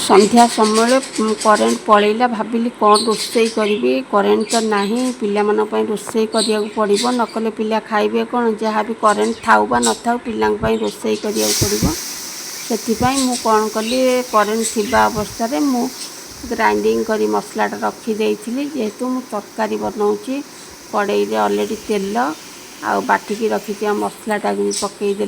संध्या समय करेन्ट पलैला भाविली कौन रोषे करी करेन्ट तो ना पिला रोषे करा पड़ो नकले पिला खाइबे कौन जहाँ भी करेन्ट थाउ बा न थाउ पिलांपाई रोषे करा पड़ो से कौन कली करेन्ट थिबा अवस्था मु ग्राइंडिंग करी मसलाटा रखीदे जेहेतु मु तरकारी बनाऊँगी कड़े ऑलरेडी तेल आ बाटिकी रखी मसलाटा भी पकईदे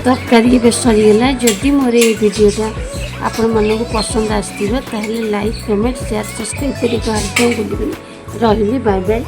तरकारी ए सरीगला जदि मोर ये वीडियोटा आपण मानक पसंद आसो ताहले लाइक कमेंट शेयर सब्सक्राइब कर भूलि रही बाय बाय।